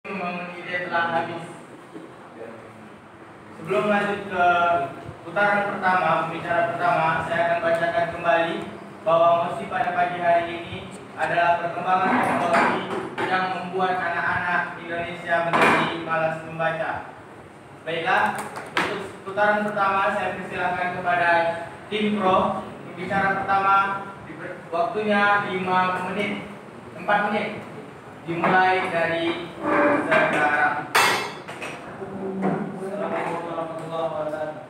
Membangun ide telah habis. Sebelum lanjut ke putaran pertama, pembicara pertama, saya akan bacakan kembali bahwa mosi pada pagi hari ini adalah perkembangan teknologi yang membuat anak-anak Indonesia menjadi malas membaca. Baiklah, untuk putaran pertama saya persilakan kepada tim pro. Pembicara pertama, waktunya 5 menit, 4 menit. Dimulai dari sekarang. Assalamualaikum warahmatullahi wabarakatuh.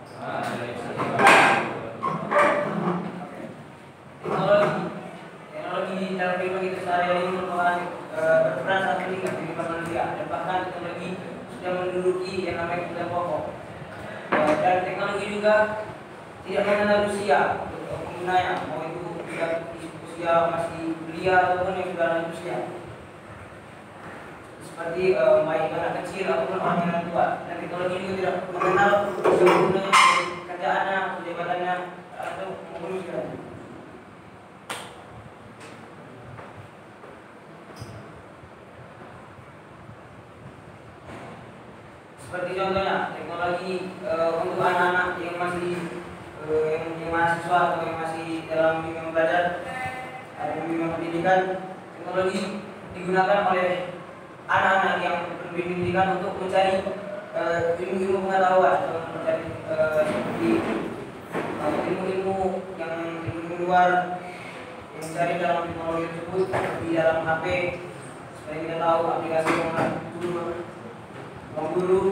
Teknologi dalam kehidupan kita sehari-hari merupakan berperan sangat penting bagi kehidupan manusia, dan bahkan teknologi sudah menduduki yang namanya kebutuhan pokok. Dan teknologi juga tidak mengenal usia untuk penggunanya, mau itu usia masih belia ataupun yang sudah lanjut usia. Seperti baik anak kecil ataupun orang yang tua, dan teknologi juga tidak mengenal penggunanya, kerjaannya, jabatannya atau maupun usianya. Seperti contohnya teknologi untuk anak-anak yang masih yang mahasiswa atau yang masih dalam bimbingan belajar atau bimbingan pendidikan, teknologi digunakan oleh anak-anak yang berpendidikan untuk mencari ilmu-ilmu pengetahuan atau mencari seperti ilmu-ilmu yang ilmu luar yang mencari dalam teknologi tersebut, di dalam HP. Supaya kita tahu aplikasi ruang guru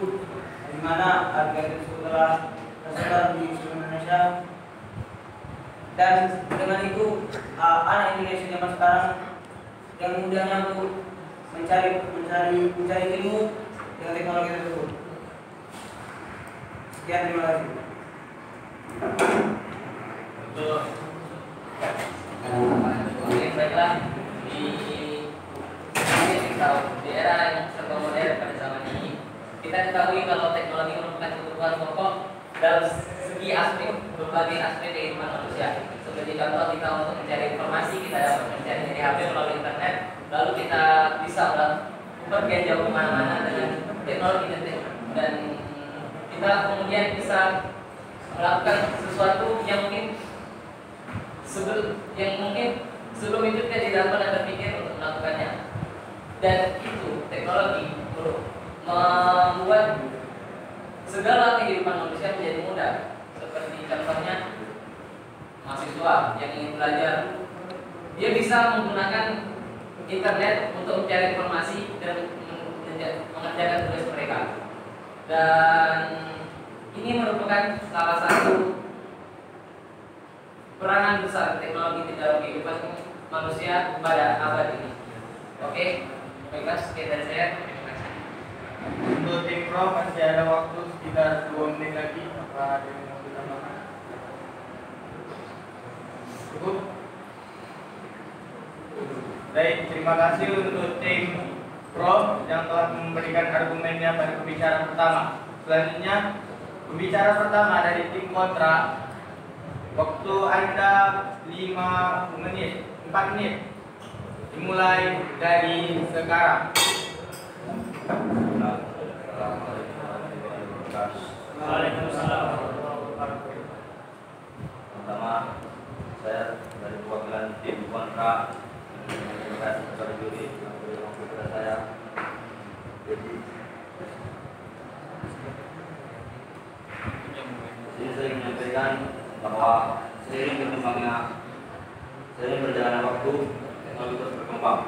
di mana aplikasi tersebut telah tersebar di seluruh Indonesia. Dan dengan itu anak Indonesia zaman sekarang yang mudahnya untuk mencari ilmu dengan teknologi tersebut. Sekian, terima kasih. Untuk baiklah, di era yang serba modern pada zaman ini, kita ketahui kalau teknologi merupakan kebutuhan pokok dalam segi aspek, berbagai aspek kehidupan manusia. Seperti contoh, kita untuk mencari informasi, kita dapat mencari dari HP melalui internet. Lalu kita bisa pergi jauh kemana-mana dengan teknologi dan kita kemudian bisa melakukan sesuatu yang mungkin sebelum itu kita tidak pernah berpikir untuk melakukannya. Dan itu teknologi membuat segala kehidupan manusia menjadi mudah. Seperti contohnya mahasiswa yang ingin belajar, dia bisa menggunakan internet untuk mencari informasi dan mengerjakan tugas mereka. Dan ini merupakan salah satu peranan besar teknologi di dalam kehidupan manusia pada abad ini. Oke, baiklah, sekian dari saya. Untuk tim pro masih ada waktu sekitar 2 menit lagi. Apa ada yang mau ditambahkan? Cukup? Baik, terima kasih untuk tim pro yang telah memberikan argumennya pada pembicara pertama. Selanjutnya, pembicara pertama dari tim kontra. Waktu Anda 5 menit, 4 menit. Dimulai dari sekarang. Waalaikumsalam. Pertama, saya dari perwakilan tim kontra. Terima kasih kepada juri yang memberi waktu kepada saya. Jadi, saya ingin menyampaikan bahwa seiring berjalannya waktu, teknologi terus berkembang.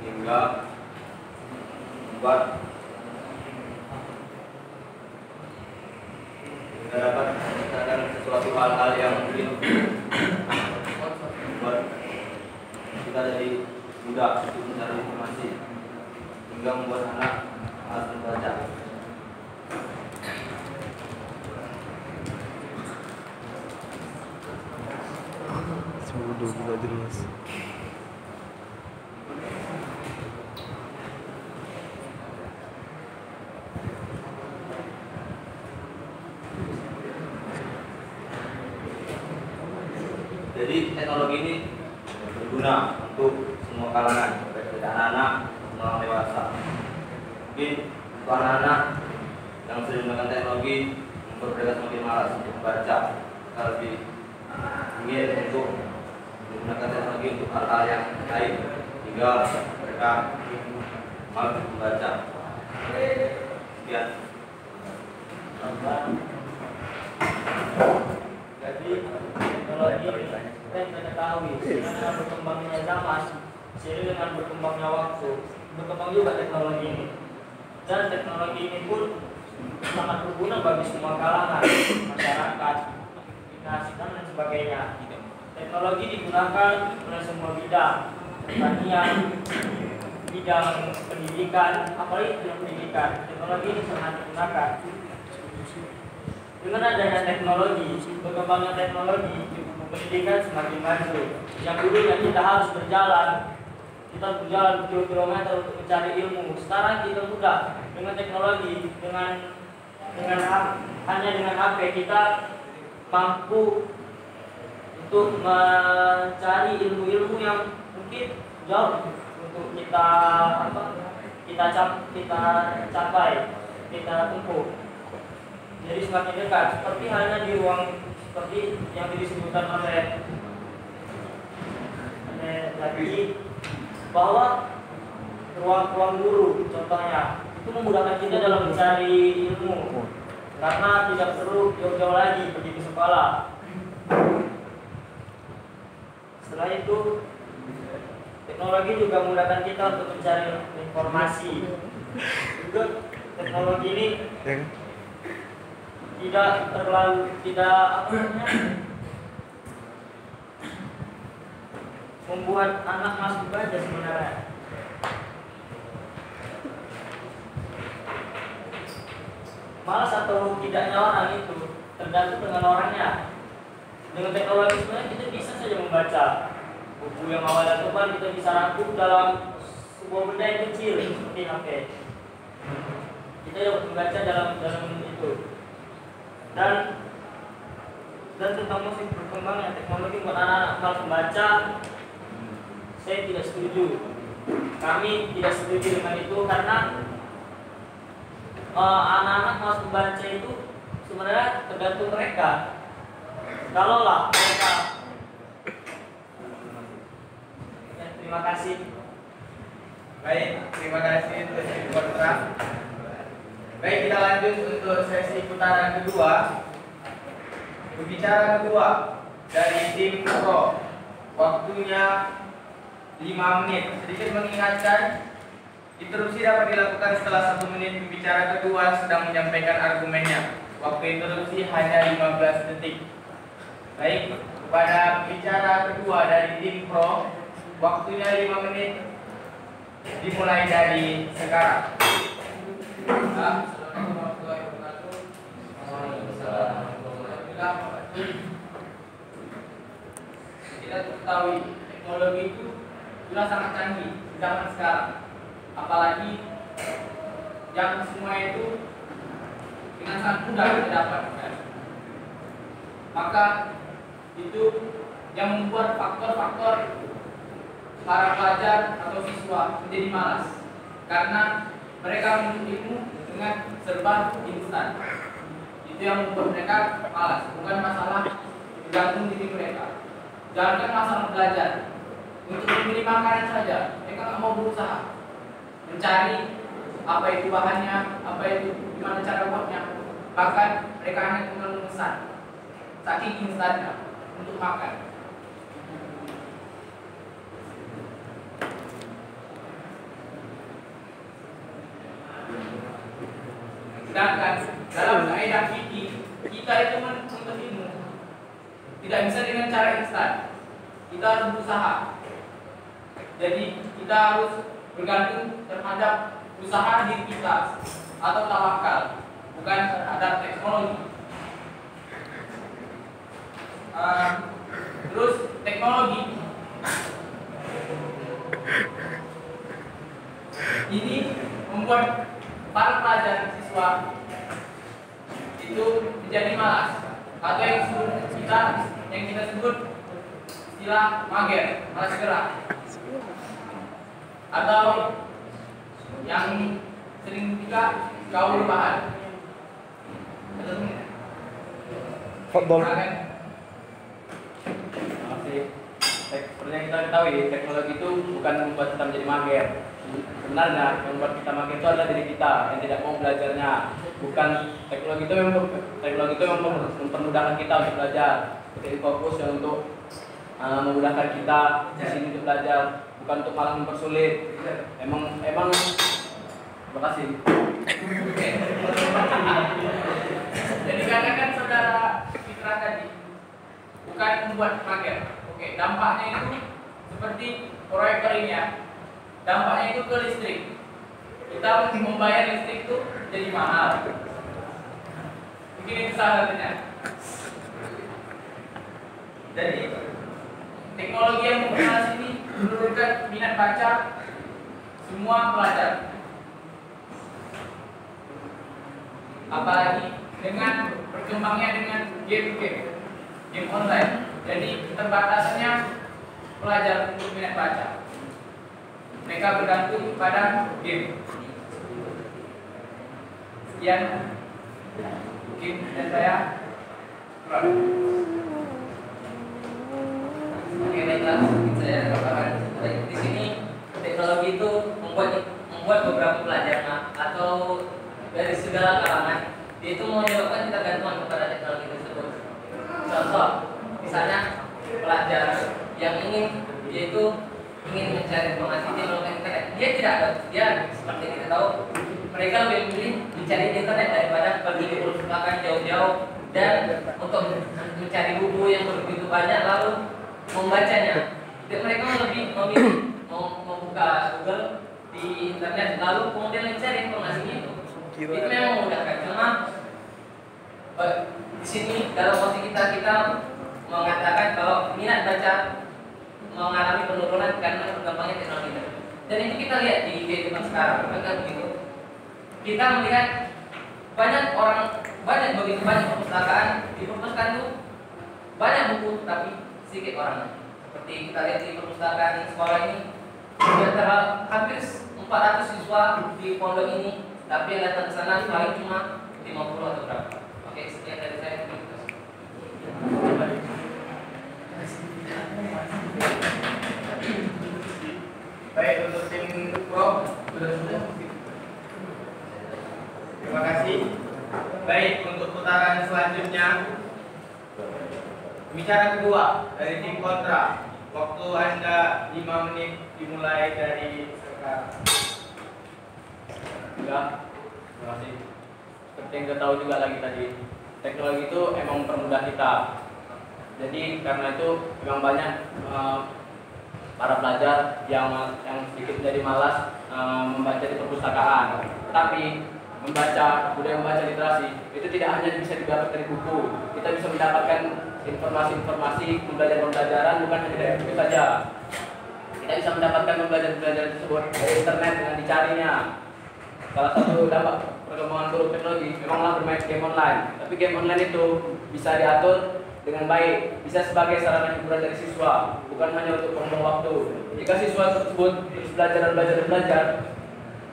Hingga dapat menciptakan sesuatu hal-hal yang mungkin membuat kita jadi mudah untuk mencari informasi, hingga membuat anak malas membaca. Semoga jelas. Jadi teknologi ini berguna untuk semua kalangan, baik dari anak-anak maupun orang dewasa. Mungkin untuk anak-anak yang sering menggunakan teknologi membuat mereka semakin malas untuk membaca, mereka lebih ingin untuk menggunakan teknologi untuk hal-hal yang lain, hingga mereka malas membaca. Sekian. Jadi teknologi kita ketahui dengan berkembangnya zaman, seiring dengan berkembangnya waktu, berkembang juga teknologi ini. Dan teknologi ini pun sangat berguna bagi semua kalangan, masyarakat, aplikasi dan lain sebagainya. Teknologi digunakan oleh semua bidang, pertanian, bidang pendidikan, apalagi bidang pendidikan. Teknologi ini sangat digunakan. Dengan adanya teknologi, berkembangnya teknologi, pendidikan semakin maju. Yang dulunya kita harus berjalan, kita berjalan kilometer untuk mencari ilmu. Sekarang kita mudah dengan teknologi, hanya dengan HP kita mampu untuk mencari ilmu-ilmu yang mungkin jauh untuk kita capai, kita tempuh. Jadi semakin dekat, seperti halnya di ruang seperti yang disebutkan oleh tadi, bahwa ruang guru contohnya itu memudahkan kita dalam mencari ilmu karena tidak perlu jauh-jauh lagi pergi ke sekolah. Setelah itu teknologi juga memudahkan kita untuk mencari informasi. Juga teknologi ini tidak membuat anak malas baca sebenarnya. Malas atau tidaknya orang itu tergantung dengan orangnya. Dengan teknologi sebenarnya kita bisa saja membaca buku yang awalnya tebal, kita bisa rangkum dalam sebuah benda yang kecil seperti HP. Kita dapat membaca dalam itu. Dan tentang musik berkembangnya teknologi buat anak-anak malas membaca, saya tidak setuju. Kami tidak setuju dengan itu karena anak-anak malas membaca itu sebenarnya tergantung mereka. Kalaulah mereka, terima kasih. Baik, terima kasih untuk sesi putaran. Baik, kita lanjut untuk sesi putaran kedua. Pembicara kedua dari tim Pro, waktunya 5 menit. Sedikit mengingatkan, interupsi dapat dilakukan setelah 1 menit pembicara kedua sedang menyampaikan argumennya. Waktu interupsi hanya 15 detik. Baik, kepada pembicara kedua dari tim Pro, waktunya 5 menit dimulai dari sekarang. Assalamualaikum warahmatullahi wabarakatuh. Kita ketahui teknologi itu sudah sangat canggih di zaman sekarang. Apalagi yang semua itu dengan sangat mudah kita dapatkan. Maka itu yang membuat faktor-faktor para pelajar atau siswa menjadi malas karena mereka menuntut ilmu dengan serba instan. Itu yang membuat mereka malas, bukan masalah tergantung diri mereka. Jangankan masalah belajar, untuk membeli makanan saja mereka nggak mau berusaha mencari apa itu bahannya, apa itu gimana cara buatnya. Bahkan mereka hanya tinggal memesan, saking instannya untuk makan. Sedangkan dalam kaidah fikih kita itu menuntut ilmu tidak bisa dengan cara instan. Kita harus berusaha. Jadi kita harus bergantung terhadap usaha diri kita atau tawakal, bukan terhadap teknologi. Terus teknologi ini membuat para pelajar siswa itu menjadi malas atau yang kita sebut istilah mager, malas gerak. Atau yang sering juga kau rebahan. Football. Seperti yang kita ketahui, teknologi itu bukan membuat kita menjadi mager. Sebenarnya yang membuat kita mager itu adalah diri kita yang tidak mau belajarnya. Bukan teknologi itu memang mempermudahkan kita untuk belajar. Jadi fokus yang untuk memudahkan kita di sini untuk belajar, bukan untuk malah mempersulit. Emang terima kasih. Jadi katakan saudara Fitra tadi bukan membuat mager. Oke, dampaknya itu seperti proyektor ini ya. Dampaknya itu ke listrik. Kita membayar listrik itu jadi mahal. Mungkin itu salah satunya. Jadi teknologi yang memperluas ini menurunkan minat baca semua pelajar. Apalagi dengan berkembangnya dengan game online. Jadi keterbatasannya pelajar untuk minat baca. Mereka bergantung pada game. Sekian mungkin dan saya. Oke, baiklah, saya katakan di sini teknologi itu membuat beberapa pelajar atau dari segala kalangan dia itu menyebabkan kita gantungan kepada teknologi tersebut. Contoh, misalnya pelajar yang dia ingin mencari informasi di melalui internet, dia seperti kita tahu mereka lebih memilih mencari di internet daripada pergi ke perpustakaan jauh-jauh dan untuk mencari buku yang begitu banyak lalu membacanya. Jadi mereka lebih memilih membuka Google di internet lalu kemudian mencari informasinya itu. Itu memang memudahkan. Cuma di sini dalam posisi kita mengatakan kalau minat baca mengalami penurunan karena berkembangnya teknologi. Dan itu kita lihat di kehidupan sekarang, bukan begitu? Kita melihat begitu banyak perpustakaan. Di perpustakaan itu banyak buku tapi sedikit orang. Seperti kita lihat di perpustakaan sekolah ini, hampir 400 siswa di pondok ini, tapi yang datang ke sana paling cuma 50 atau berapa. Oke, sekian dari saya. Baik, untuk tim pro sudah. Terima kasih. Baik, untuk putaran selanjutnya pembicara kedua dari tim kontra. Waktu Anda 5 menit dimulai dari sekarang. Terima kasih. Seperti yang kita tahu juga lagi tadi, teknologi itu emang mempermudah kita. Jadi karena itu memang banyak para pelajar yang sedikit menjadi malas membaca di perpustakaan. Tapi budaya membaca literasi itu tidak hanya bisa didapat dari buku. Kita bisa mendapatkan informasi-informasi pembelajaran bukan hanya dari buku saja. Kita bisa mendapatkan pembelajaran tersebut dari internet dengan dicarinya. Salah satu dampak perkembangan buruk teknologi memanglah bermain game online. Tapi game online itu bisa diatur dengan baik, bisa sebagai sarana hiburan dari siswa, bukan hanya untuk membuang waktu. Jika siswa tersebut terus belajar,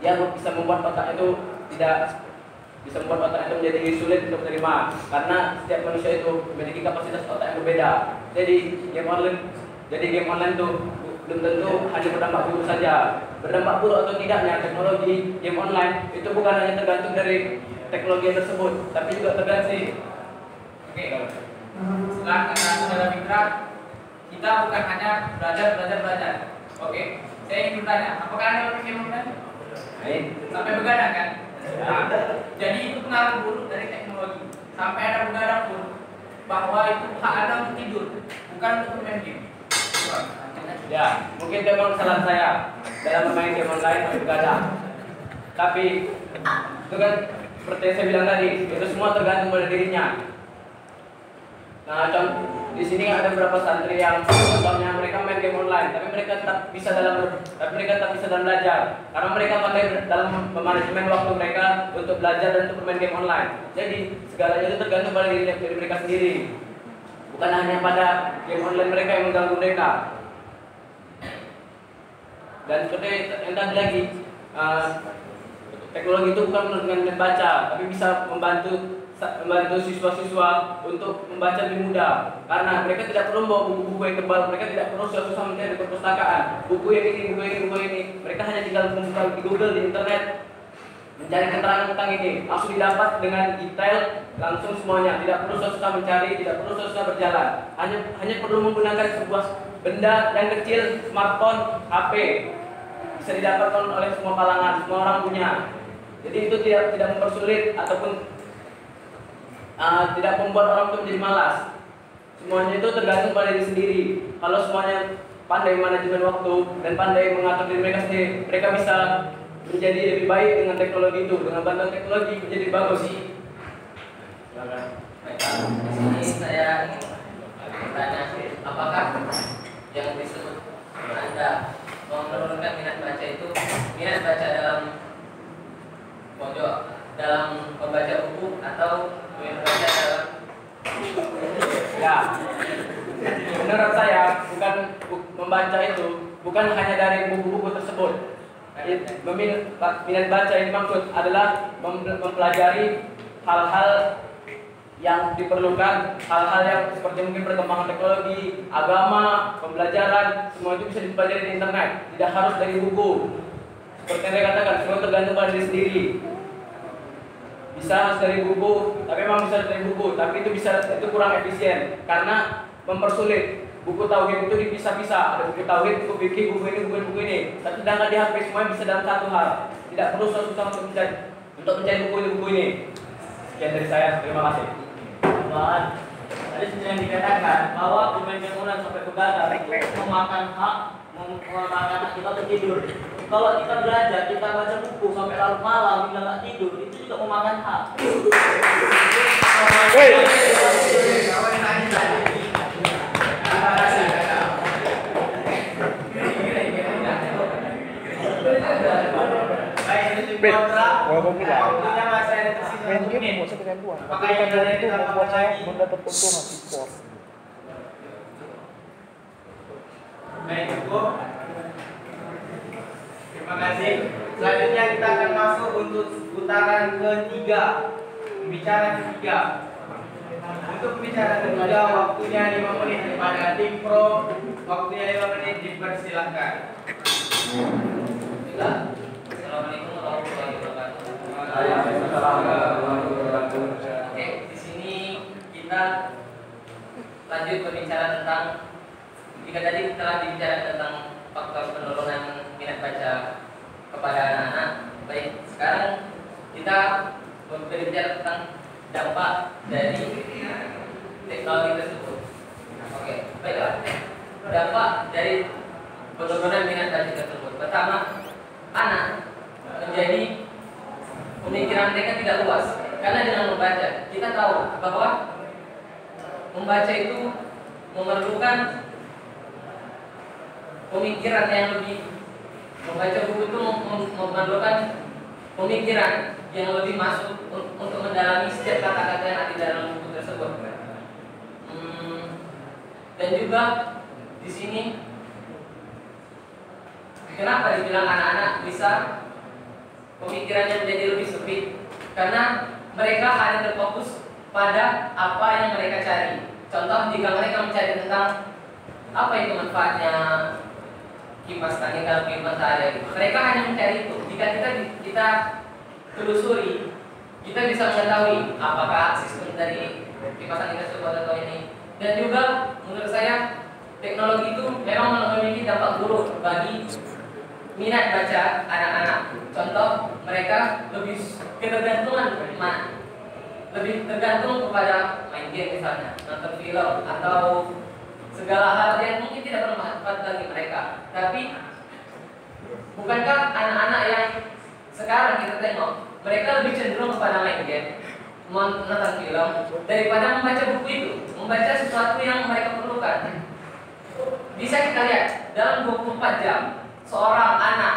dia bisa membuat otak itu menjadi sulit untuk menerima, karena setiap manusia itu memiliki kapasitas otak yang berbeda. Jadi game online itu belum tentu hanya berdampak buruk saja. Berdampak buruk atau tidaknya teknologi game online itu bukan hanya tergantung dari teknologi tersebut, tapi juga tergantung. Oke. Setelah kata saudara Fitra, kita bukan hanya belajar. Oke, saya ingin bertanya, apakah Anda pakai game online? Sampai begadang kan? Ya. Jadi itu pengaruh buruk dari teknologi. Sampai ada begadang pun, bahwa itu hak Anda untuk tidur, bukan untuk bermain game. Ya, mungkin itu memang kesalahan saya dalam bermain game online sampai begadang. Tapi itu kan seperti yang saya bilang tadi, itu semua tergantung pada dirinya. Nah, di sini ada beberapa santri yang contohnya mereka main game online, tapi mereka tetap bisa dalam belajar, karena mereka pandai dalam memanajemen waktu mereka untuk belajar dan untuk bermain game online. Jadi segalanya itu tergantung pada diri mereka sendiri, bukan hanya pada game online mereka yang mengganggu mereka. Dan seperti yang tadi lagi, teknologi itu bukan dengan membaca, tapi bisa membantu siswa-siswa untuk membaca lebih mudah. Karena mereka tidak perlu membawa buku-buku yang tebal, mereka tidak perlu susah-susah mencari di perpustakaan. Buku yang ini, buku ini, mereka hanya tinggal membuka di Google, di internet, mencari keterangan tentang ini, langsung didapat dengan detail, langsung semuanya. Tidak perlu susah-susah mencari, tidak perlu susah-susah berjalan. Hanya perlu menggunakan sebuah benda yang kecil, smartphone, HP. Bisa didapatkan oleh semua kalangan, semua orang punya. Jadi itu tidak mempersulit ataupun tidak membuat orang itu menjadi malas. Semuanya itu tergantung pada diri sendiri. Kalau semuanya pandai manajemen waktu dan pandai mengatur diri mereka sendiri, mereka bisa menjadi lebih baik dengan teknologi itu. Dengan bantuan teknologi menjadi bagus. Di sini saya ingin bertanya, apakah yang disebut Anda menurunkan minat baca itu minat baca dalam pojok, dalam membaca buku, atau minat baca dalam Ya, menurut saya bukan membaca itu bukan hanya dari buku-buku tersebut. Minat baca yang dimaksud adalah mempelajari hal-hal yang diperlukan, hal-hal yang seperti mungkin perkembangan teknologi, agama, pembelajaran, semua itu bisa dipelajari di internet, tidak harus dari buku. Seperti yang saya katakan, semua tergantung pada diri sendiri. Bisa harus dari buku, tapi memang bisa dari buku, tapi itu kurang efisien karena mempersulit. Buku tauhid itu dipisah-pisah, ada buku tauhid, buku fikih, buku ini. Tapi sedangkan di HP semuanya bisa dalam satu hal. Tidak perlu susah-susah untuk mencari buku ini. Sekian dari saya, terima kasih. Tambahan, tadi seperti yang dikatakan bahwa pemain game online sampai begadang memakan hak kita untuk tidur. Kalau kita belajar, kita baca buku sampai larut malam kita nggak tidur, itu juga memakan hak. Terima kasih. Baik, ini kontra. Waktunya masih ada tersisa Main 1 game menit. membuat saya kecanduan. Apakah Tapi yang ada itu ditambahkan membuat saya lagi? mendapat keuntungan di sport. Baik, cukup. Terima kasih. Selanjutnya kita akan masuk untuk putaran ketiga. Pembicaraan ketiga. Untuk pembicaraan ketiga waktunya 5 menit kepada tim pro. Waktunya 5 menit, dipersilahkan. Assalamualaikum warahmatullahi wabarakatuh. Oke, di sini kita lanjut berbicara tentang, jika tadi telah dibicara tentang faktor penurunan minat baca kepada anak-anak. Baik, sekarang kita berbicara tentang dampak dari teknologi tersebut. Oke, baiklah. Dampak dari penurunan minat baca tersebut. Pertama, anak menjadi pemikiran mereka tidak luas. Karena dengan membaca, kita tahu bahwa membaca itu memerlukan pemikiran yang lebih. Membaca buku itu memerlukan pemikiran yang lebih masuk untuk mendalami setiap kata-kata yang ada di dalam buku tersebut. Dan juga di sini kenapa dibilang anak-anak bisa pemikirannya menjadi lebih sempit? Karena mereka hanya terfokus pada apa yang mereka cari. Contoh, jika mereka mencari tentang apa itu manfaatnya kipas angin dalam kehidupan sehari-hari, mereka hanya mencari itu. Jika kita telusuri, kita bisa mengetahui apakah sistem dari kipas angin tersebut atau ini. Dan juga menurut saya teknologi itu memang memiliki dampak buruk bagi minat baca anak-anak. Contoh, mereka lebih ketergantungan, lebih tergantung kepada main game misalnya, nonton film atau segala hal yang mungkin tidak bermanfaat bagi mereka. Tapi bukankah anak-anak yang sekarang kita tengok, mereka lebih cenderung kepada main game, menonton film daripada membaca buku itu, membaca sesuatu yang mereka perlukan. Bisa kita lihat dalam 24 jam seorang anak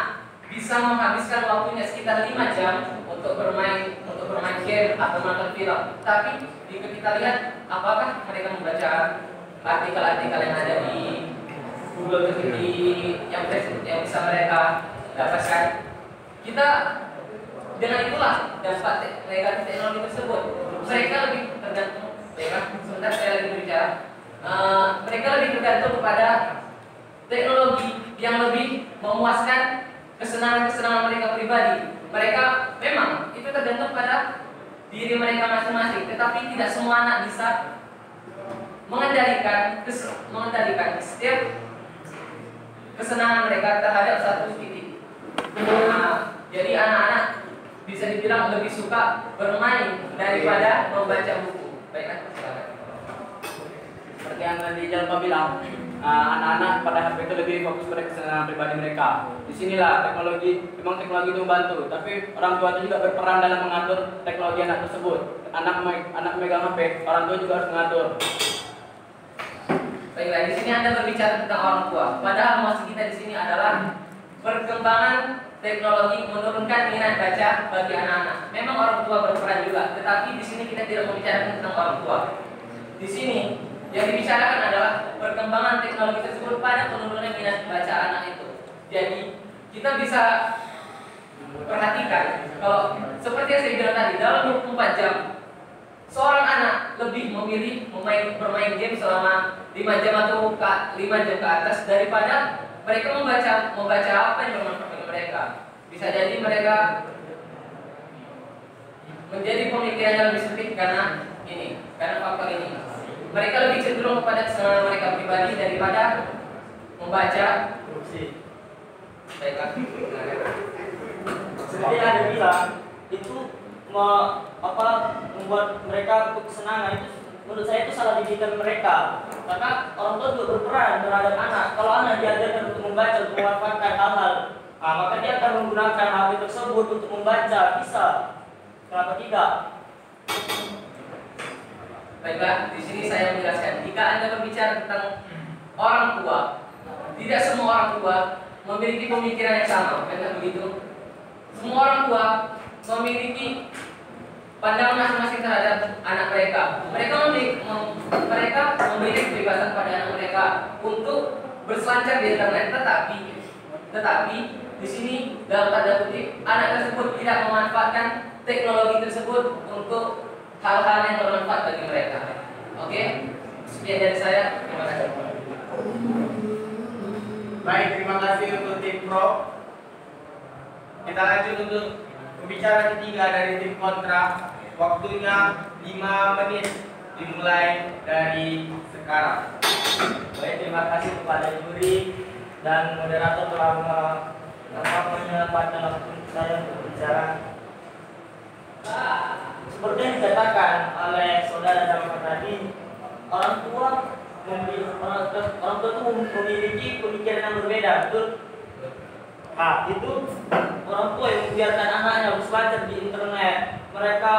bisa menghabiskan waktunya sekitar 5 jam untuk bermain game atau menonton film. Tapi jika kita lihat apakah mereka membaca artikel-artikel yang ada di Google yang bisa mereka dapatkan. Kita dengan itulah dampak negatif teknologi tersebut. Mereka lebih tergantung, ya kan? Sebentar saya lagi berbicara. Mereka lebih tergantung kepada teknologi yang lebih memuaskan kesenangan-kesenangan mereka pribadi. Mereka memang itu tergantung pada diri mereka masing-masing, tetapi tidak semua anak bisa mengendalikan setiap kesenangan mereka terhadap satu titik. Jadi anak-anak bisa dibilang lebih suka bermain daripada membaca buku. Baiklah, silakan. Seperti yang tadi Jalpa bilang, anak-anak pada HP itu lebih fokus pada kesenangan pribadi mereka. Disinilah memang teknologi itu membantu, tapi orang tua itu juga berperan dalam mengatur teknologi anak tersebut. Anak megang HP, orang tua juga harus mengatur. Baiklah, di sini Anda berbicara tentang orang tua. Padahal maksud kita di sini adalah perkembangan teknologi menurunkan minat baca bagi anak-anak. Memang orang tua berperan juga, tetapi di sini kita tidak membicarakan tentang orang tua. Di sini yang dibicarakan adalah perkembangan teknologi tersebut pada penurunan minat baca anak itu. Jadi kita bisa perhatikan kalau seperti yang saya bilang tadi, dalam 24 jam seorang anak lebih memilih bermain game selama 5 jam atau 5 jam ke atas daripada mereka membaca apa yang bermanfaat bagi mereka. Bisa jadi mereka menjadi pemikirannya lebih sempit karena faktor ini. Mereka lebih cenderung kepada kesenangan mereka pribadi daripada membaca korupsi. Baiklah. Seperti yang Anda bilang, itu membuat mereka untuk kesenangan, itu menurut saya itu salah didikan mereka. Karena orang tua juga berperan terhadap anak. Kalau anak diajarkan untuk membaca, untuk memanfaatkan hal-hal, maka dia akan menggunakan HP tersebut untuk membaca. Bisa. Kenapa tidak? Baiklah, di sini saya menjelaskan. Jika Anda berbicara tentang orang tua, tidak semua orang tua memiliki pemikiran yang sama, kan begitu? Semua orang tua memiliki pandangan masing-masing terhadap anak mereka. Mereka memiliki kebebasan pada anak mereka untuk berselancar di internet, tetapi di sini dalam tanda kutip anak tersebut tidak memanfaatkan teknologi tersebut untuk hal-hal yang bermanfaat bagi mereka. Oke, sekian dari saya. Terima kasih. Baik, terima kasih untuk tim pro. Kita lanjut untuk pembicara ketiga dari tim kontra. Waktunya 5 menit dimulai dari sekarang. Baik, terima kasih kepada juri dan moderator telah menyempatkan waktu saya untuk berbicara. Seperti yang dikatakan oleh saudara Jalpa tadi, orang tua itu memiliki pemikiran yang berbeda, betul? Itu orang tua yang membiarkan anaknya berselancar di internet. Mereka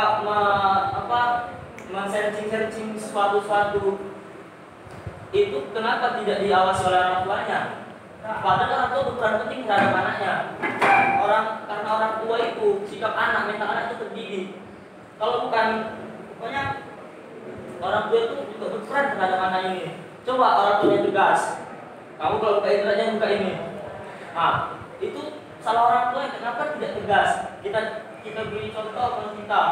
men-searching sesuatu. Itu kenapa tidak diawasi oleh orang tuanya? Padahal orang tua berperan penting terhadap anaknya. Karena orang tua itu sikap anak, mental anak itu terdidik. Kalau pokoknya orang tua itu juga berperan terhadap anak ini. Coba orang tuanya tegas. Kamu kalau buka internetnya buka ini. Itu salah orang tua. Kenapa tidak tegas? Kita beri contoh kalau kita.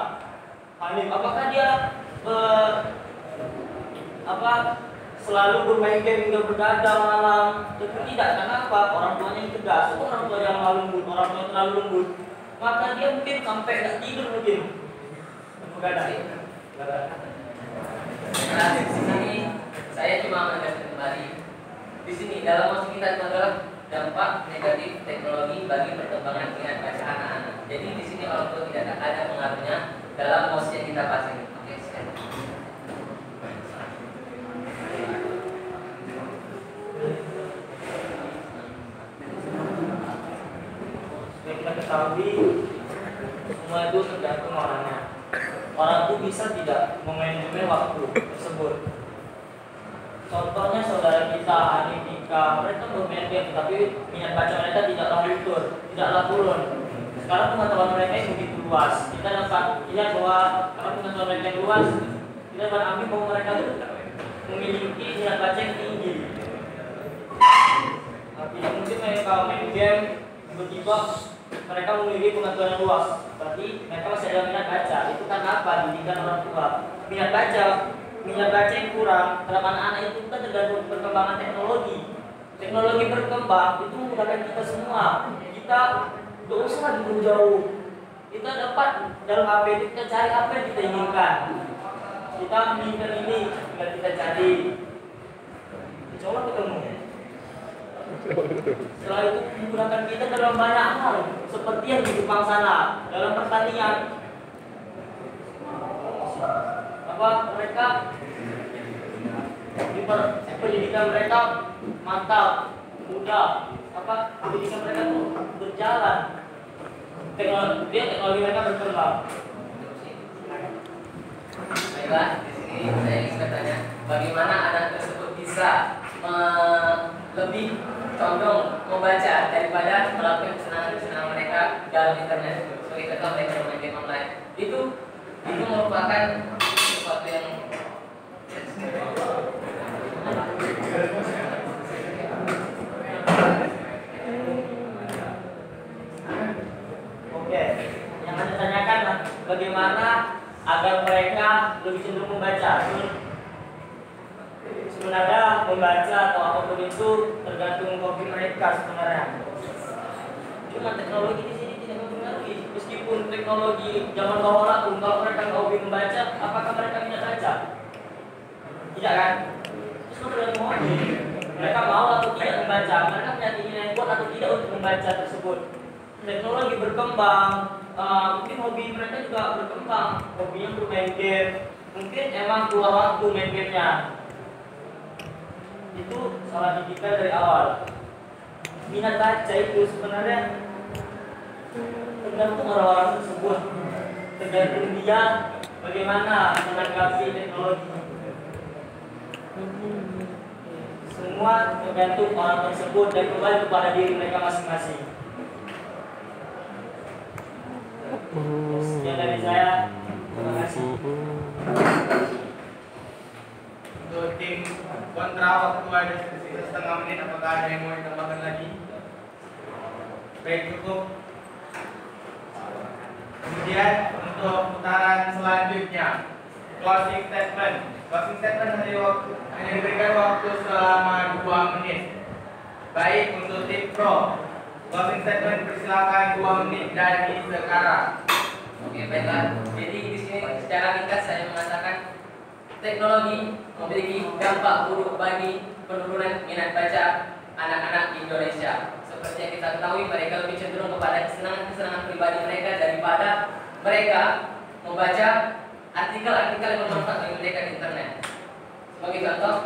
Apakah dia selalu bermain game hingga begadang malam? Tentu tidak. Kenapa? Orang tuanya yang tegas. Orang tua yang lembut, orang tua yang terlalu lembut, maka dia mungkin sampai tidak tidur mungkin. Begadang. Nah, di sini saya cuma menegaskan kembali. Di sini dalam maksud kita itu adalah dampak negatif teknologi bagi perkembangan minat baca anak-anak. Jadi di sini orang tua tidak ada pengaruhnya dalam mosi yang kita bahas ini. Oke, sekian. Seperti kita ketahui, semua itu tergantung orangnya. Orang itu bisa tidak memanajemen waktu tersebut. Contohnya saudara kita, adik Dika, mereka bermain game, tapi minat baca mereka tidaklah luntur, tidaklah turun. Sekarang pengetahuan mereka yang begitu luas. Kita dapat lihat bahwa karena pengetahuan mereka yang luas, kita dapat ambil bahwa mereka itu memiliki minat baca yang tinggi. Tidak mungkin mereka main game tiba-tiba mereka memiliki pengetahuan yang luas. Berarti mereka masih ada minat baca. Itu karena apa? Didikan orang tua. Minat baca yang kurang dalam anak-anak itu kan tergantung perkembangan teknologi. Teknologi berkembang itu memudahkan kita semua. Kita tidak usah jauh-jauh. Kita dapat dalam HP itu kita cari apa yang kita inginkan. Kita menginginkan ini, tinggal kita cari. Insya Allah ketemu. Setelah itu menggunakan kita dalam banyak hal, seperti yang di Jepang sana, dalam pertanian. Mereka di pendidikan mereka mantap, mudah. Pendidikan mereka tuh berjalan. Teknologi mereka berkembang. Baiklah, di sini saya ingin bertanya, bagaimana anak tersebut bisa lebih condong membaca daripada melakukan kesenangan-kesenangan mereka dalam internet. Sebagai contoh mereka bermain game online. Itu merupakan sesuatu yang Oke, yang Anda tanyakan bagaimana agar mereka lebih cenderung membaca. Sebenarnya membaca atau apapun itu tergantung hobi mereka sebenarnya. Cuma teknologi di sini tidak mempengaruhi. Meskipun teknologi zaman bahula pun kalau mereka nggak hobi membaca, apakah mereka minat baca? Tidak kan? Terus tergantung hobi. Mereka mau atau tidak membaca. Mereka punya keinginan yang kuat atau tidak untuk membaca tersebut. Teknologi berkembang, mungkin hobi mereka juga berkembang. Hobinya bermain game. Mungkin emang keluar waktu main gamenya. Itu salah didikan dari awal. Minat baca itu sebenarnya tergantung orang-orang tersebut, tergantung dia bagaimana menanggapi teknologi. Semua tergantung orang tersebut dan kembali kepada diri mereka masing-masing. Sekian dari saya. Terima kasih. Untuk tim kontra waktu ada sisa setengah menit, apakah ada yang mau ditambahkan lagi? Baik, cukup. Kemudian untuk putaran selanjutnya, closing statement. Closing statement hanya diberikan waktu selama 2 menit. Baik, untuk tim pro, closing statement persilakan 2 menit dari sekarang. Oke, baiklah. Jadi di sini secara ringkas saya mengatakan teknologi memiliki dampak buruk bagi penurunan minat baca anak-anak di Indonesia. Seperti yang kita ketahui, mereka lebih cenderung kepada kesenangan-kesenangan pribadi mereka daripada mereka membaca artikel-artikel yang bermanfaat bagi mereka di internet. Sebagai contoh,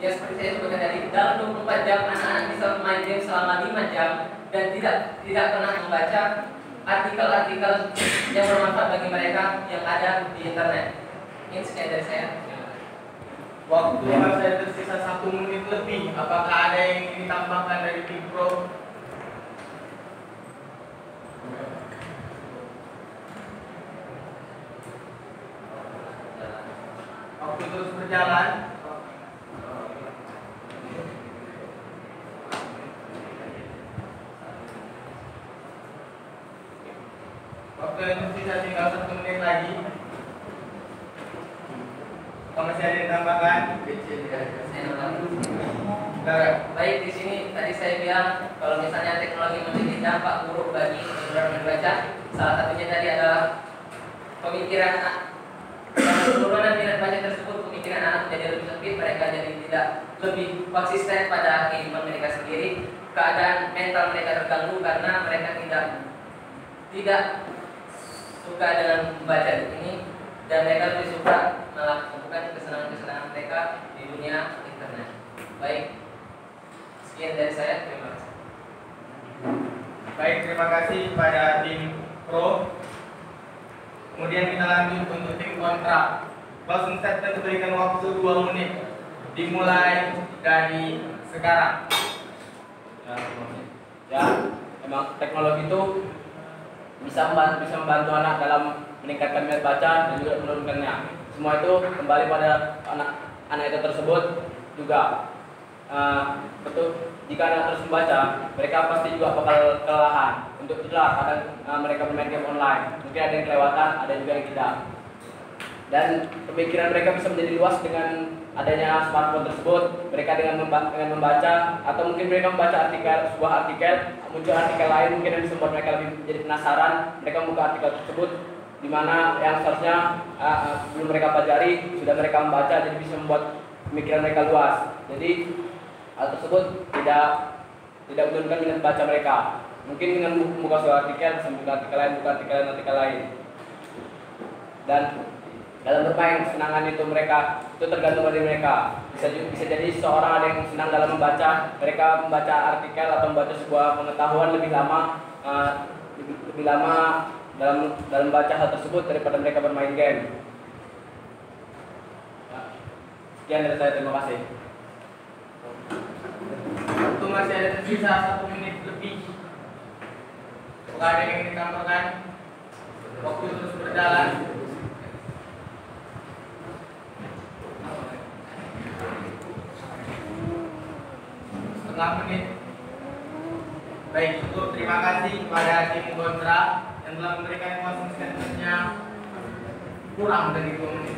ya seperti saya sebutkan tadi, dalam 24 jam anak-anak bisa main game selama 5 jam dan tidak pernah membaca artikel-artikel yang bermanfaat bagi mereka yang ada di internet. Ini sekian dari saya. Waktu saya tersisa 1 menit lebih. Apakah ada yang ingin ditambahkan dari tim pro? Waktu terus berjalan. Waktu yang tersisa tinggal 1 menit lagi. Kalau masih ada yang ditambahkan? Baik, di sini tadi saya bilang kalau misalnya teknologi memiliki dampak buruk bagi penurunan membaca, salah satunya tadi adalah pemikiran penurunan minat baca tersebut, pemikiran anak menjadi lebih sempit, mereka jadi tidak lebih konsisten pada kehidupan mereka sendiri, keadaan mental mereka terganggu karena mereka tidak suka dengan membaca ini dan mereka lebih suka melakukan kesenangan-kesenangan mereka di dunia internet. Baik, sekian dari saya, terima kasih. Baik, terima kasih pada tim pro. Kemudian kita lanjut untuk tim kontra. Closing statement diberikan waktu 2 menit. Dimulai dari sekarang. Ya, emang teknologi itu bisa membantu anak dalam meningkatkan minat baca dan juga menurunkannya. Semua itu kembali pada anak anak itu tersebut juga betul, jika anak terus membaca, mereka pasti juga bakal kelelahan. Untuk itulah kadang mereka bermain game online. Mungkin ada yang kelewatan, ada juga yang tidak. Dan pemikiran mereka bisa menjadi luas dengan adanya smartphone tersebut. Mereka dengan membaca, atau mungkin mereka membaca sebuah artikel, muncul artikel lain mungkin yang bisa membuat mereka lebih menjadi penasaran. Mereka membuka artikel tersebut di mana yang seharusnya belum mereka pelajari sudah mereka membaca, jadi bisa membuat pemikiran mereka luas. Jadi hal tersebut tidak menurunkan minat baca mereka. Mungkin dengan membuka sebuah artikel bisa membuka artikel lain. Dan dalam bermain kesenangan itu mereka itu tergantung dari mereka. Bisa jadi seseorang ada yang senang dalam membaca, mereka membaca artikel atau membaca sebuah pengetahuan lebih lama dalam membaca hal tersebut daripada mereka bermain game. Sekian dari saya, terima kasih. Waktu masih ada tersisa 1 menit lebih. Apakah ada yang ingin ditambahkan? Waktu terus berjalan. Setengah menit. Baik, cukup. Terima kasih kepada tim kontra yang telah memberikan closing statement-nya kurang dari 2 menit.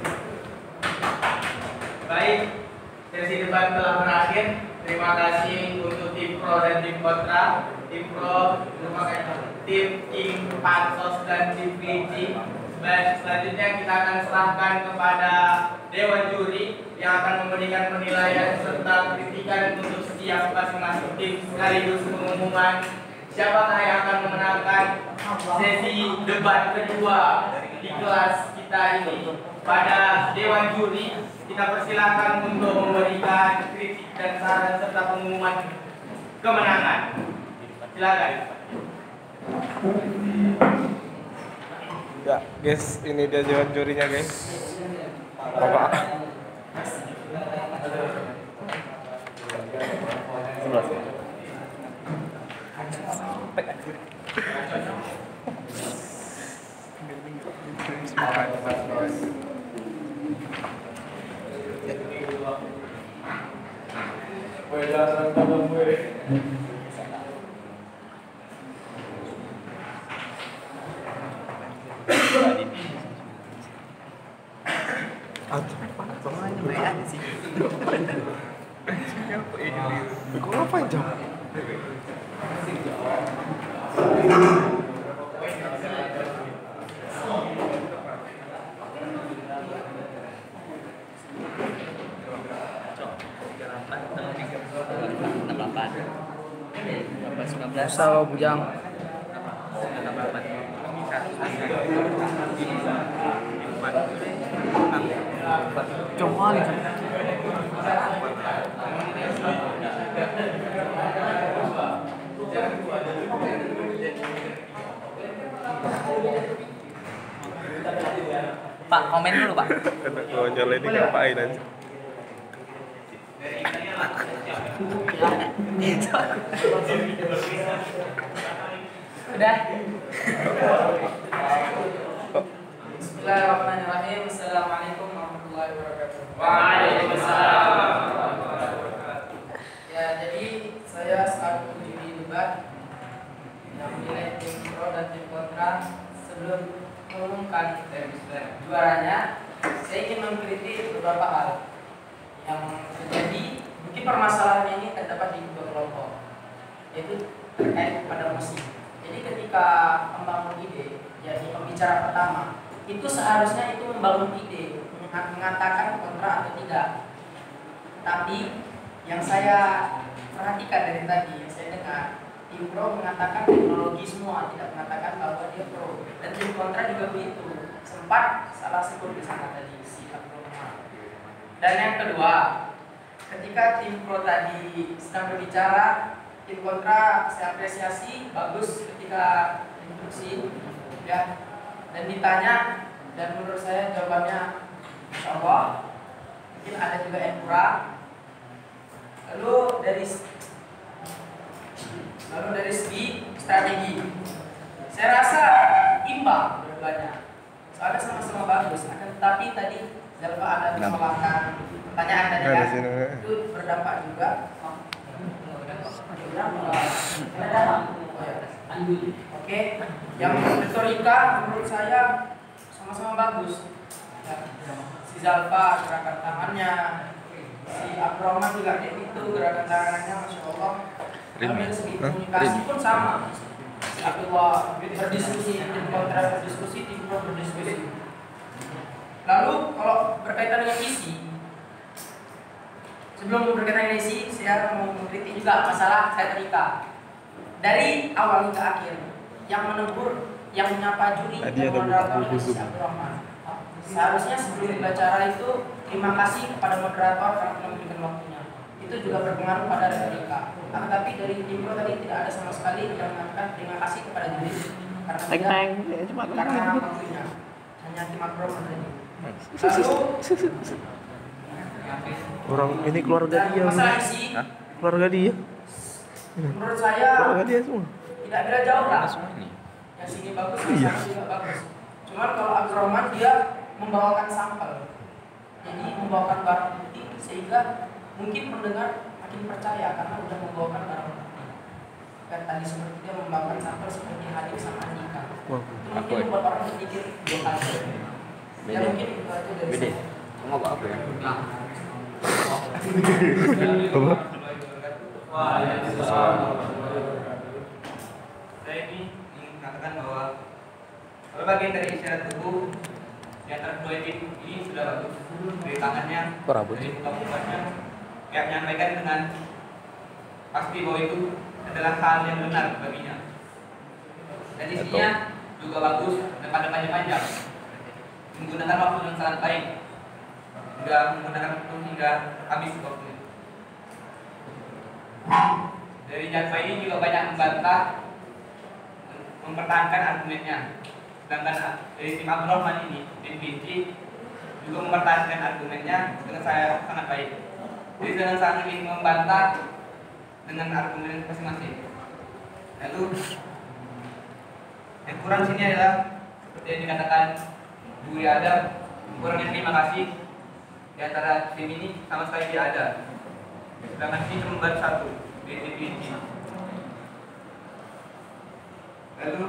Baik, sesi debat telah berakhir. Terima kasih untuk tim pro dan tim kontra. Tim pro merupakan tim King, Pansos, dan tim Kelinci. Selanjutnya kita akan serahkan kepada Dewan Juri yang akan memberikan penilaian serta kritikan untuk setiap masing-masing tim, sekaligus pengumuman siapakah yang akan memenangkan sesi debat kedua di kelas kita ini. Pada Dewan Juri, kita persilakan untuk memberikan kritik dan saran serta pengumuman kemenangan. Silakan. Ya, guys, ini dia Dewan Jurinya, guys. Bapak. Kau ngapain jam? Usaha bujang. Coba nih. Pak, komen dulu Pak. Kalau nyalain ini ngapain aja? Udah. Bismillahirrahmanirrahim. Assalamualaikum warahmatullahi wabarakatuh. Waalaikumsalam. Ya, jadi saya selaku juri debat yang menilai tim pro dan tim kontra. Sebelum mengumumkan juaranya, saya ingin mengkritik beberapa hal yang terjadi. Mungkin permasalahannya ini terdapat di dua kelompok, yaitu terkait pada musik. Jadi ketika membangun ide, yakni pembicara pertama, itu seharusnya itu membangun ide, mengatakan kontra atau tidak. Tapi yang saya perhatikan dari tadi, yang saya dengar, tim pro mengatakan teknologi semua, tidak mengatakan bahwa dia pro. Dan tim kontra juga begitu. Sempat salah sebut di sana tadi si Abdul. Dan yang kedua, ketika tim pro tadi sedang berbicara, tim kontra saya apresiasi, bagus ketika instruksi, ya, dan ditanya, dan menurut saya jawabannya Insya Allah, mungkin ada juga yang kurang. Lalu dari segi strategi, saya rasa imbang dua-duanya, soalnya sama-sama bagus. Akan tetapi tadi Zalfa ada penolakan pertanyaan tadi Ada kan sini. itu berdampak juga. Oke, yang retorika menurut saya sama-sama bagus. Ya, si Zalfa gerakan tangannya, si Abroman juga kayak gitu gerakan tangannya, masya Allah. Lalu dari segi komunikasi pun sama. Si Abdullah berdiskusi, tim kontra berdiskusi, tim pro berdiskusi. Lalu kalau berkaitan dengan isi, sebelum berkaitan dengan isi, saya mau mengkritik juga masalah retorika. Dari awal hingga akhir, yang menegur, yang menyapa juri, Tadi yang ada moderator buku si Abdurrahman. Seharusnya sebelum dibacara itu terima kasih kepada moderator karena telah memberikan waktunya. Itu juga berpengaruh pada retorika. Akan tapi dari tim tadi tidak ada sama sekali yang mengatakan terima kasih kepada juri karena waktunya. Hanya tim Abdurrahman tadi. Lalu Orang ini keluarga dia. masalah isi, Keluarga dia. menurut saya Keluarga dia semua. tidak beda jauh lah. Yang sini bagus, yang sana juga bagus. Cuman kalau Abdurrahman dia membawakan sampel, jadi membawakan barang bukti sehingga mungkin pendengar makin percaya karena udah membawakan barang bukti. Dan tadi seperti dia membawakan sampel seperti Hadir sama Andika. Itu mungkin membuat orang berpikir dua kali. Ya mungkin itu aja dari saya. Kamu apa ya? Saya ingin mengatakan bahwa bagian dari isyarat tubuh di antara kedua tim ini sudah bagus. Dari tangannya, dari muka-mukanya, kayak menyampaikan dengan pasti bahwa itu adalah hal yang benar baginya. Dan isinya juga bagus dan pada panjang-panjang. Menggunakan waktu yang sangat baik. Hingga menggunakan waktu hingga habis waktu. Dari Zalfa ini juga banyak membantah, mempertahankan argumennya. Sedangkan dari tim Abdurrahman ini, tim Binti juga mempertahankan argumennya dengan saya sangat baik. Jadi dengan sangat ingin membantah dengan argumen masing-masing. Lalu yang kurang sini adalah seperti yang dikatakan Bu Adam, kurangnya terima kasih di antara tim ini sama sekali tidak ada. Sedangkan ini cuma baru satu di tim Binti. Lalu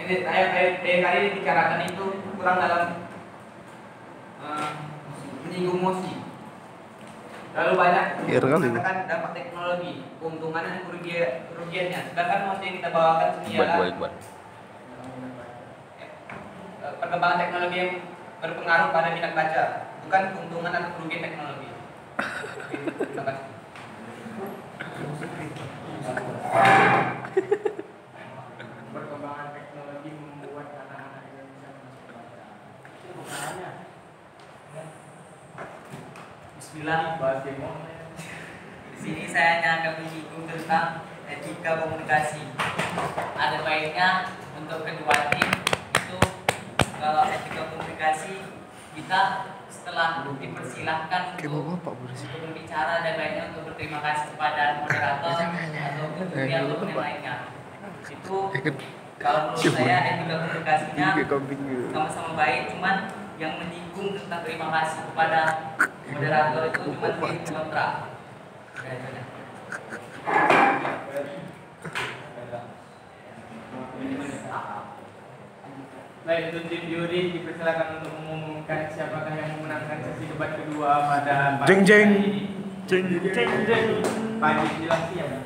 ini saya tadi dibicarakan itu kurang dalam menyinggung emosi. Lalu banyak mengatakan dampak teknologi, keuntungan dan kerugiannya. Sedangkan emosi yang kita bawakan sini adalah perkembangan teknologi yang berpengaruh pada minat baca, bukan keuntungan atau kerugian teknologi. Terima kasih. Perkembangan teknologi membuat anak-anak Indonesia membaca. Itu bukannya. Bismillah, bahas demo. Di sini saya hanya akan menyinggung tentang etika komunikasi. Ada baiknya untuk kedua tim itu kalau etika komunikasi kita setelah dipersilahkan untuk berbicara dan baiknya untuk berterima kasih kepada moderator atau juri ataupun yang lainnya. Itu kalau menurut saya etika komunikasinya sama-sama baik, cuman yang menyinggung tentang terima kasih kepada moderator itu cuma tim kontra. Baik, untuk tim juri dipersilakan untuk mengumumkan siapakah yang memenangkan sesi debat kedua pada pagi hari ini. Pagi jelas siang.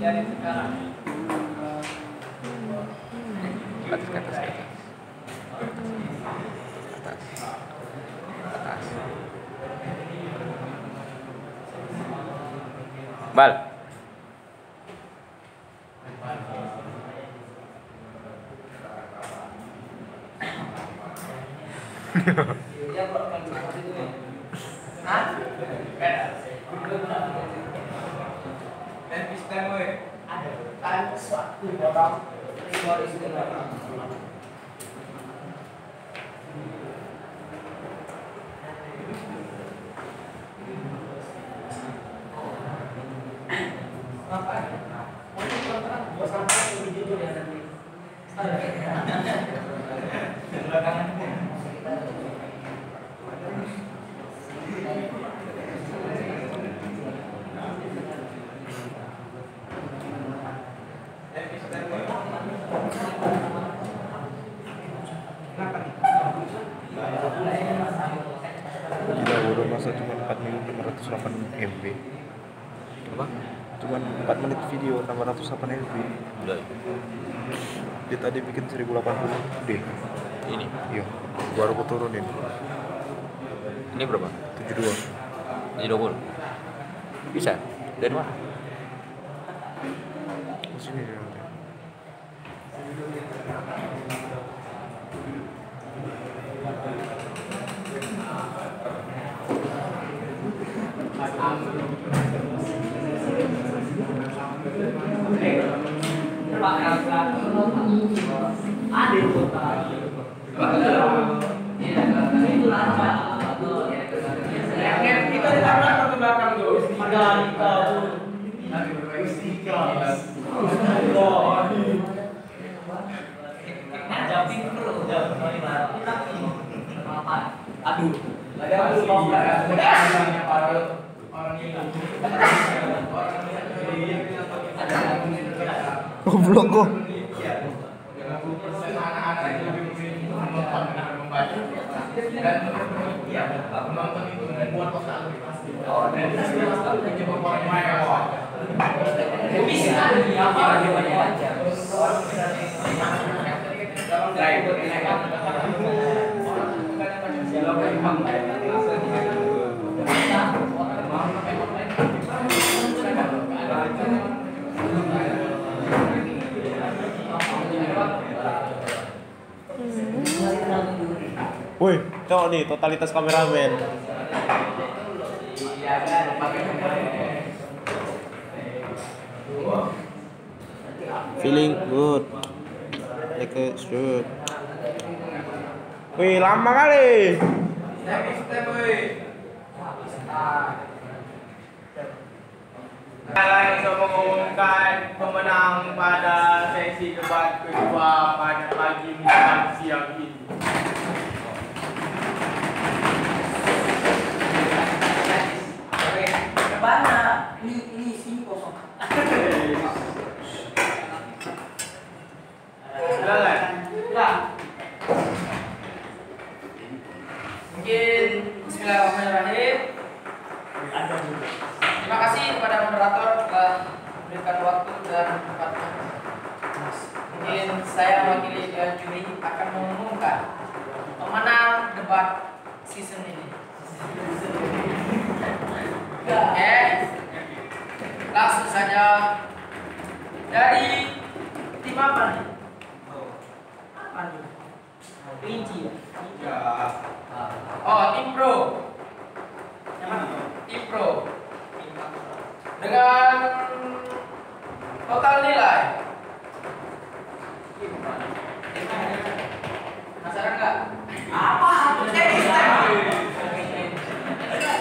Dari sekarang. Bal. Dan Pistan woi. Ada suatu orang Gila, udah masa cuma 4 menit 508 MB. Apa? Cuma 4 menit video 608 MB. Udah. Dia tadi bikin 1080 D. Ini. Iya, baru aku turunin. Ini berapa? 72. Ini 20. Bisa. Dari mana? Di sini dia. Kita di tangan ke belakang tuh. Aduh. Goblok kok. anak-anak itu lebih memilih menonton daripada membaca. Dan menonton itu membuat otak lebih pasti. Dan itu menyebabkan orang mewah. Bisa apa lagi baca? Woi, tengok nih totalitas kameramen. Feeling good. Like a shoot. Wih, lama kali. Sekarang kita mengumumkan pemenang pada sesi debat kedua pada pagi dan siang ini. Mana? Ini sini kosong. Silakan. Sudah. Mungkin bismillahirrahmanirrahim. Terima kasih kepada moderator telah memberikan waktu dan tempatnya. Mungkin saya mewakili Dewan Juri akan mengumumkan pemenang debat season ini. Oke, langsung saja dari tim apa nih? Apa nih? Kelinci ya? Oh, tim pro. Tim pro. Dengan total nilai. Penasaran nggak? Apa?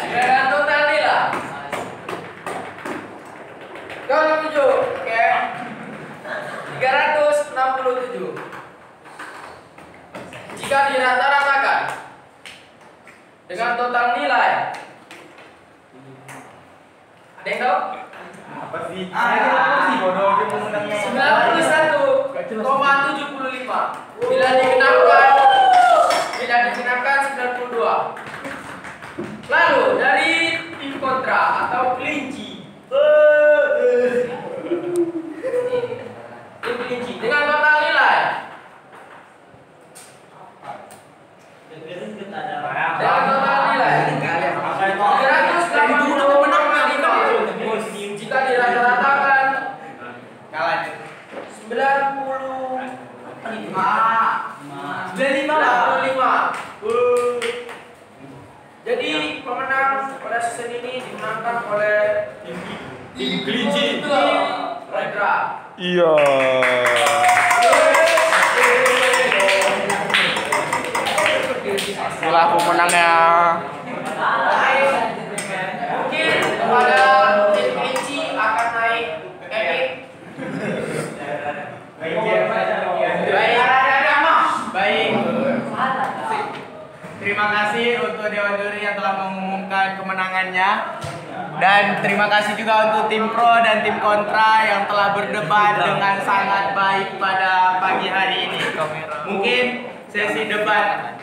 Dengan total nilai 27, oke. 367. Jika dirata-ratakan dengan total nilai, ada yang tahu? Apa sih? Bodoh dia pemenangnya. 91,75. Bila dikenakan 92. Lalu dari tim kontra atau kelinci. Tim kelinci dengan total nilai. Dengan total nilai 380,5. Jika dirata-ratakan Kalah. 95. Jadi pemenang pada season ini dimenangkan oleh tim kelinci. Redra. Iya. Inilah pemenangnya. Mungkin kepada tim kelinci akan naik epic. Baik. terima kasih untuk Dewan Juri yang telah mengumumkan kemenangannya. Dan terima kasih juga untuk tim pro dan tim kontra yang telah berdebat dengan sangat baik pada pagi hari ini. Mungkin sesi debat